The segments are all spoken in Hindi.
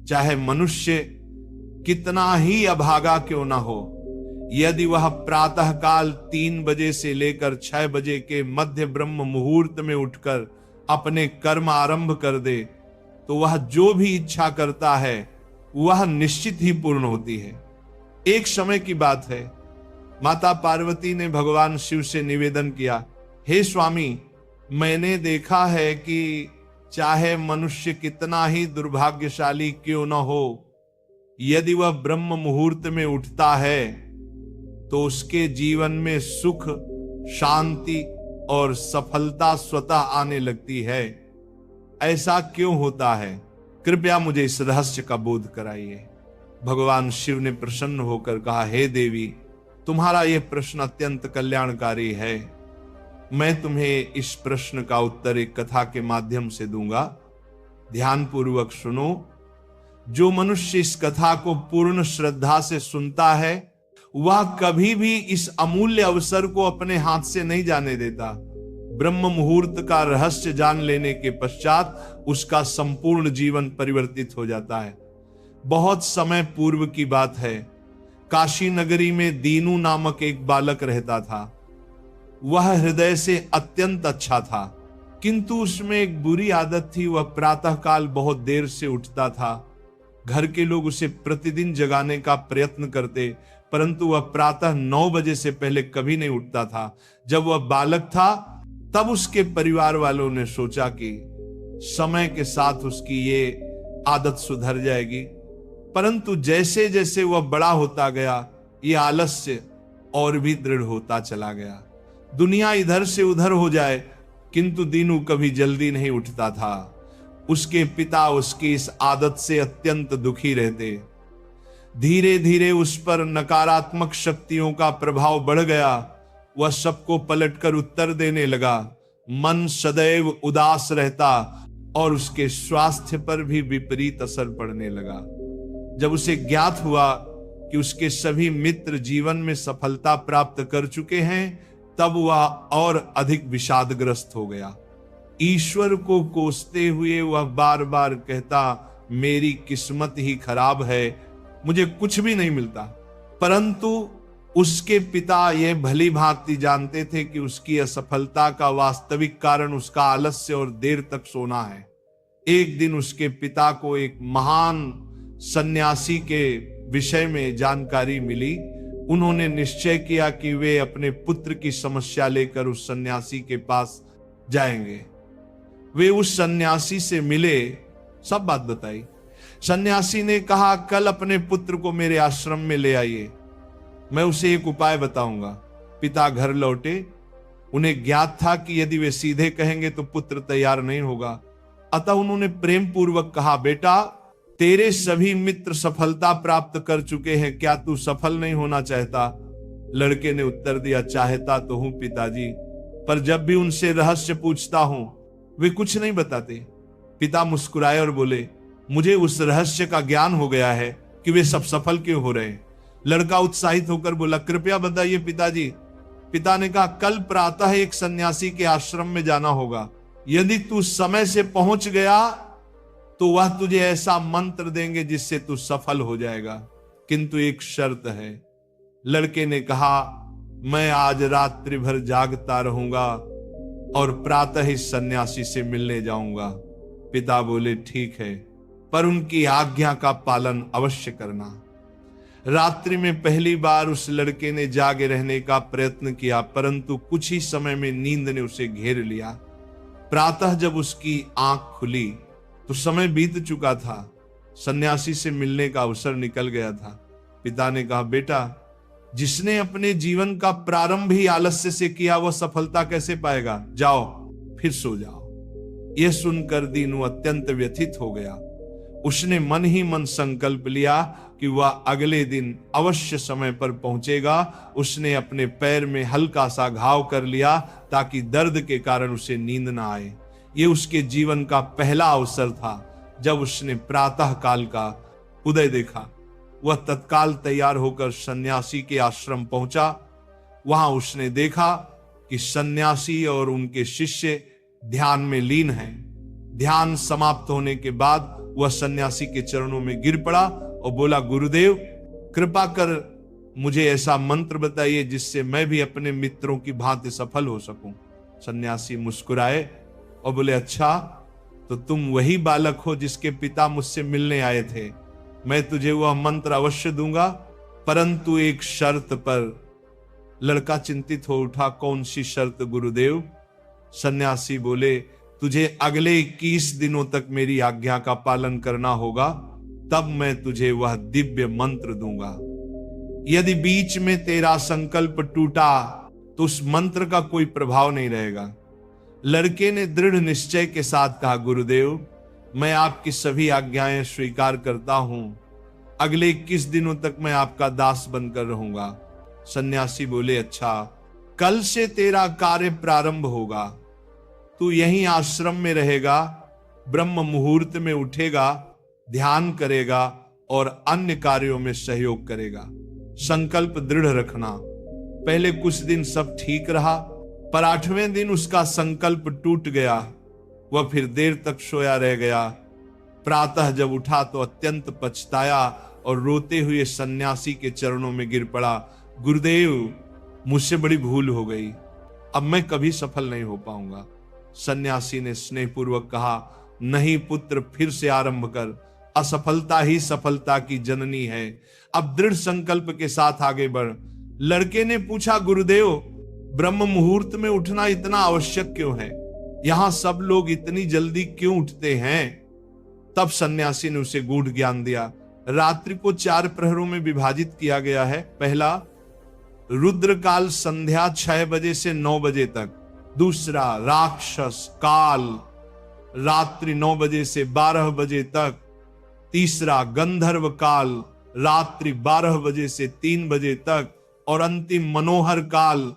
चाहे मनुष्य कितना ही अभागा क्यों ना हो, यदि वह प्रातः काल 3 बजे से लेकर 6 बजे के मध्य ब्रह्म मुहूर्त में उठकर अपने कर्म आरंभ कर दे, तो वह जो भी इच्छा करता है वह निश्चित ही पूर्ण होती है। एक समय की बात है, माता पार्वती ने भगवान शिव से निवेदन किया, हे स्वामी, मैंने देखा है कि चाहे मनुष्य कितना ही दुर्भाग्यशाली क्यों न हो, यदि वह ब्रह्म मुहूर्त में उठता है तो उसके जीवन में सुख, शांति और सफलता स्वतः आने लगती है। ऐसा क्यों होता है? कृपया मुझे इस रहस्य का बोध कराइए। भगवान शिव ने प्रसन्न होकर कहा, हे देवी, तुम्हारा यह प्रश्न अत्यंत कल्याणकारी है। मैं तुम्हें इस प्रश्न का उत्तर एक कथा के माध्यम से दूंगा। ध्यानपूर्वक सुनो। जो मनुष्य इस कथा को पूर्ण श्रद्धा से सुनता है वह कभी भी इस अमूल्य अवसर को अपने हाथ से नहीं जाने देता। ब्रह्म मुहूर्त का रहस्य जान लेने के पश्चात उसका संपूर्ण जीवन परिवर्तित हो जाता है। बहुत समय पूर्व की बात है, काशी नगरी में दीनू नामक एक बालक रहता था। वह हृदय से अत्यंत अच्छा था, किंतु उसमें एक बुरी आदत थी। वह प्रातःकाल बहुत देर से उठता था। घर के लोग उसे प्रतिदिन जगाने का प्रयत्न करते, परंतु वह प्रातः 9 बजे से पहले कभी नहीं उठता था। जब वह बालक था तब उसके परिवार वालों ने सोचा कि समय के साथ उसकी ये आदत सुधर जाएगी, परंतु जैसे जैसे वह बड़ा होता गया ये आलस्य और भी दृढ़ होता चला गया। दुनिया इधर से उधर हो जाए, किंतु दीनू कभी जल्दी नहीं उठता था। उसके पिता उसकी इस आदत से अत्यंत दुखी रहते। धीरे धीरे उस पर नकारात्मक शक्तियों का प्रभाव बढ़ गया। वह सबको पलटकर उत्तर देने लगा। मन सदैव उदास रहता और उसके स्वास्थ्य पर भी विपरीत असर पड़ने लगा। जब उसे ज्ञात हुआ कि उसके सभी मित्र जीवन में सफलता प्राप्त कर चुके हैं, तब वह और अधिक विषादग्रस्त हो गया। ईश्वर को कोसते हुए वह बार बार कहता, मेरी किस्मत ही खराब है, मुझे कुछ भी नहीं मिलता। परंतु उसके पिता यह भली भांति जानते थे कि उसकी असफलता का वास्तविक कारण उसका आलस्य और देर तक सोना है। एक दिन उसके पिता को एक महान सन्यासी के विषय में जानकारी मिली। उन्होंने निश्चय किया कि वे अपने पुत्र की समस्या लेकर उस सन्यासी के पास जाएंगे। वे उस सन्यासी से मिले, सब बात बताई। सन्यासी ने कहा, कल अपने पुत्र को मेरे आश्रम में ले आइए, मैं उसे एक उपाय बताऊंगा। पिता घर लौटे। उन्हें ज्ञात था कि यदि वे सीधे कहेंगे तो पुत्र तैयार नहीं होगा, अतः उन्होंने प्रेम पूर्वक कहा, बेटा, तेरे सभी मित्र सफलता प्राप्त कर चुके हैं, क्या तू सफल नहीं होना चाहता? लड़के ने उत्तर दिया, चाहता तो हूं पिताजी, पर जब भी उनसे रहस्य पूछता हूं वे कुछ नहीं बताते। पिता मुस्कुराए और बोले, मुझे उस रहस्य का ज्ञान हो गया है कि वे सब सफल क्यों हो रहे हैं। लड़का उत्साहित होकर बोला, कृपया बताइए पिताजी। पिता ने कहा, कल प्रातः एक सन्यासी के आश्रम में जाना होगा। यदि तू समय से पहुंच गया तो वह तुझे ऐसा मंत्र देंगे जिससे तू सफल हो जाएगा, किंतु एक शर्त है। लड़के ने कहा, मैं आज रात्रि भर जागता रहूंगा और प्रातः इस सन्यासी से मिलने जाऊंगा। पिता बोले, ठीक है, पर उनकी आज्ञा का पालन अवश्य करना। रात्रि में पहली बार उस लड़के ने जागे रहने का प्रयत्न किया, परंतु कुछ ही समय में नींद ने उसे घेर लिया। प्रातः जब उसकी आंख खुली तो समय बीत चुका था। सन्यासी से मिलने का अवसर निकल गया था। पिता ने कहा, बेटा, जिसने अपने जीवन का प्रारंभ ही आलस्य से किया वह सफलता कैसे पाएगा? जाओ फिर सो जाओ। यह सुनकर दीनू अत्यंत व्यथित हो गया। उसने मन ही मन संकल्प लिया कि वह अगले दिन अवश्य समय पर पहुंचेगा। उसने अपने पैर में हल्का सा घाव कर लिया ताकि दर्द के कारण उसे नींद ना आए। यह उसके जीवन का पहला अवसर था जब उसने प्रातः काल का उदय देखा। वह तत्काल तैयार होकर सन्यासी के आश्रम पहुंचा। वहां उसने देखा कि सन्यासी और उनके शिष्य ध्यान में लीन हैं। ध्यान समाप्त होने के बाद वह सन्यासी के चरणों में गिर पड़ा और बोला, गुरुदेव कृपा कर मुझे ऐसा मंत्र बताइए जिससे मैं भी अपने मित्रों की भांति सफल हो सकूं। सन्यासी मुस्कुराए और बोले, अच्छा तो तुम वही बालक हो जिसके पिता मुझसे मिलने आए थे। मैं तुझे वह मंत्र अवश्य दूंगा, परंतु एक शर्त पर। लड़का चिंतित हो उठा, कौन सी शर्त गुरुदेव? सन्यासी बोले, तुझे अगले 21 दिनों तक मेरी आज्ञा का पालन करना होगा, तब मैं तुझे वह दिव्य मंत्र दूंगा। यदि बीच में तेरा संकल्प टूटा तो उस मंत्र का कोई प्रभाव नहीं रहेगा। लड़के ने दृढ़ निश्चय के साथ कहा, गुरुदेव मैं आपकी सभी आज्ञाएं स्वीकार करता हूं, अगले 21 दिनों तक मैं आपका दास बनकर रहूंगा। सन्यासी बोले, अच्छा कल से तेरा कार्य प्रारंभ होगा, तू यहीं आश्रम में रहेगा, ब्रह्म मुहूर्त में उठेगा, ध्यान करेगा और अन्य कार्यों में सहयोग करेगा। संकल्प दृढ़ रखना। पहले कुछ दिन सब ठीक रहा, पर 8वें दिन उसका संकल्प टूट गया। वह फिर देर तक सोया रह गया। प्रातः जब उठा तो अत्यंत पछताया और रोते हुए सन्यासी के चरणों में गिर पड़ा, गुरुदेव मुझसे बड़ी भूल हो गई, अब मैं कभी सफल नहीं हो पाऊंगा। सन्यासी ने स्नेहपूर्वक कहा, नहीं पुत्र, फिर से आरंभ कर, असफलता ही सफलता की जननी है। अब दृढ़ संकल्प के साथ आगे बढ़। लड़के ने पूछा, गुरुदेव ब्रह्म मुहूर्त में उठना इतना आवश्यक क्यों है? यहां सब लोग इतनी जल्दी क्यों उठते हैं? तब सन्यासी ने उसे गूढ़ ज्ञान दिया। रात्रि को 4 प्रहरों में विभाजित किया गया है। पहला, रुद्र काल संध्या 6 बजे से 9 बजे तक। दूसरा, राक्षस काल रात्रि 9 बजे से 12 बजे तक। तीसरा, गंधर्व काल रात्रि 12 बजे से 3 बजे तक। और अंतिम, मनोहर काल,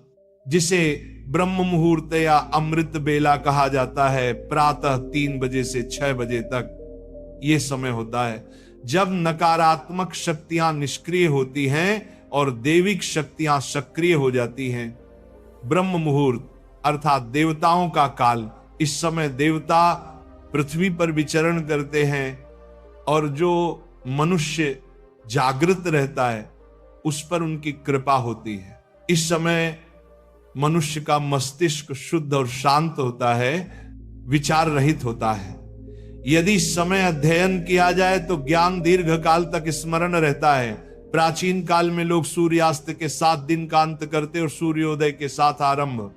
जिसे ब्रह्म मुहूर्त या अमृत बेला कहा जाता है, प्रातः 3 बजे से 6 बजे तक। यह समय होता है जब नकारात्मक शक्तियां निष्क्रिय होती हैं और दैविक शक्तियां सक्रिय हो जाती हैं। ब्रह्म मुहूर्त अर्थात देवताओं का काल। इस समय देवता पृथ्वी पर विचरण करते हैं और जो मनुष्य जागृत रहता है उस पर उनकी कृपा होती है। इस समय मनुष्य का मस्तिष्क शुद्ध और शांत होता है, विचार रहित होता है। यदि इस समय अध्ययन किया जाए तो ज्ञान दीर्घ काल तक स्मरण रहता है। प्राचीन काल में लोग सूर्यास्त के साथ दिन का अंत करते और सूर्योदय के साथ आरंभ।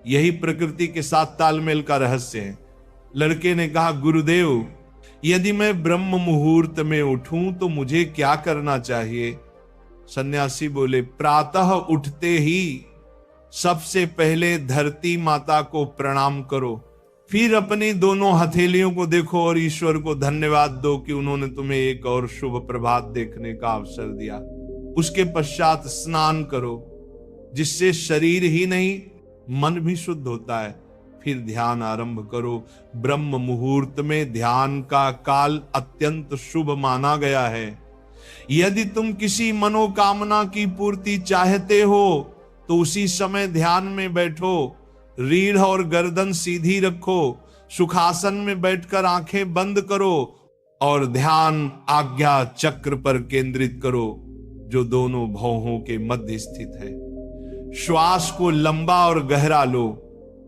यही प्रकृति के साथ तालमेल का रहस्य है। लड़के ने कहा, गुरुदेव यदि मैं ब्रह्म मुहूर्त में उठूं तो मुझे क्या करना चाहिए? सन्यासी बोले, प्रातः उठते ही सबसे पहले धरती माता को प्रणाम करो, फिर अपनी दोनों हथेलियों को देखो और ईश्वर को धन्यवाद दो कि उन्होंने तुम्हें एक और शुभ प्रभात देखने का अवसर दिया। उसके पश्चात स्नान करो, जिससे शरीर ही नहीं मन भी शुद्ध होता है। फिर ध्यान आरंभ करो। ब्रह्म मुहूर्त में ध्यान का काल अत्यंत शुभ माना गया है। यदि तुम किसी मनोकामना की पूर्ति चाहते हो तो उसी समय ध्यान में बैठो, रीढ़ और गर्दन सीधी रखो, सुखासन में बैठकर आंखें बंद करो और ध्यान आज्ञा चक्र पर केंद्रित करो, जो दोनों भौहों के मध्य स्थित है। श्वास को लंबा और गहरा लो,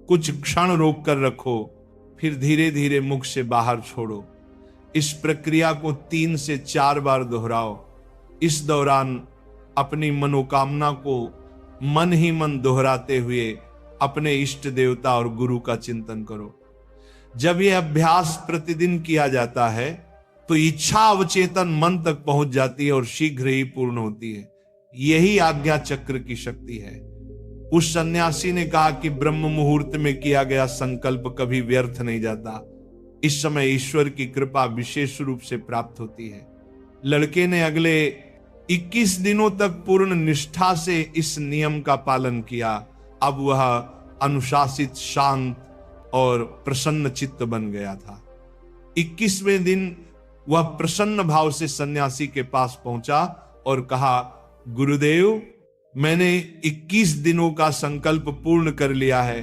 कुछ क्षण रोक कर रखो, फिर धीरे धीरे मुख से बाहर छोड़ो। इस प्रक्रिया को 3 से 4 बार दोहराओ। इस दौरान अपनी मनोकामना को मन ही मन दोहराते हुए अपने इष्ट देवता और गुरु का चिंतन करो। जब यह अभ्यास प्रतिदिन किया जाता है तो इच्छा अवचेतन मन तक पहुंच जाती है और शीघ्र ही पूर्ण होती है। यही आज्ञा चक्र की शक्ति है। उस सन्यासी ने कहा कि ब्रह्म मुहूर्त में किया गया संकल्प कभी व्यर्थ नहीं जाता। इस समय ईश्वर की कृपा विशेष रूप से प्राप्त होती है। लड़के ने अगले 21 दिनों तक पूर्ण निष्ठा से इस नियम का पालन किया। अब वह अनुशासित, शांत और प्रसन्न चित्त बन गया था। 21वें दिन वह प्रसन्न भाव से सन्यासी के पास पहुंचा और कहा, गुरुदेव मैंने 21 दिनों का संकल्प पूर्ण कर लिया है,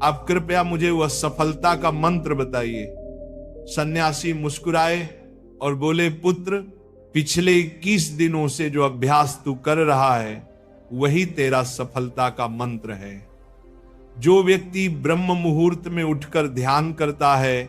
आप कृपया मुझे वह सफलता का मंत्र बताइए। सन्यासी मुस्कुराए और बोले, पुत्र, पिछले 21 दिनों से जो अभ्यास तू कर रहा है वही तेरा सफलता का मंत्र है। जो व्यक्ति ब्रह्म मुहूर्त में उठकर ध्यान करता है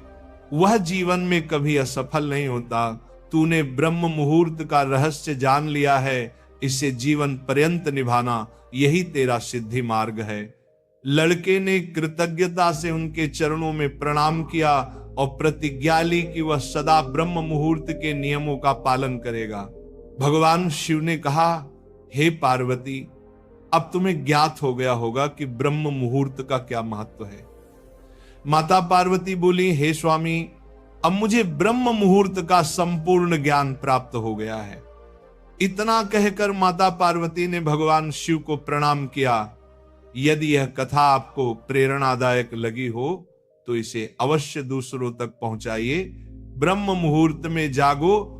वह जीवन में कभी असफल नहीं होता। तूने ब्रह्म मुहूर्त का रहस्य जान लिया है, इसे जीवन पर्यंत निभाना यही तेरा सिद्धि मार्ग है। लड़के ने कृतज्ञता से उनके चरणों में प्रणाम किया और प्रतिज्ञा ली कि वह सदा ब्रह्म मुहूर्त के नियमों का पालन करेगा। भगवान शिव ने कहा, हे पार्वती, अब तुम्हें ज्ञात हो गया होगा कि ब्रह्म मुहूर्त का क्या महत्व है। माता पार्वती बोली, हे स्वामी, अब मुझे ब्रह्म मुहूर्त का संपूर्ण ज्ञान प्राप्त हो गया है। इतना कहकर माता पार्वती ने भगवान शिव को प्रणाम किया। यदि यह कथा आपको प्रेरणादायक लगी हो तो इसे अवश्य दूसरों तक पहुंचाइए। ब्रह्म मुहूर्त में जागो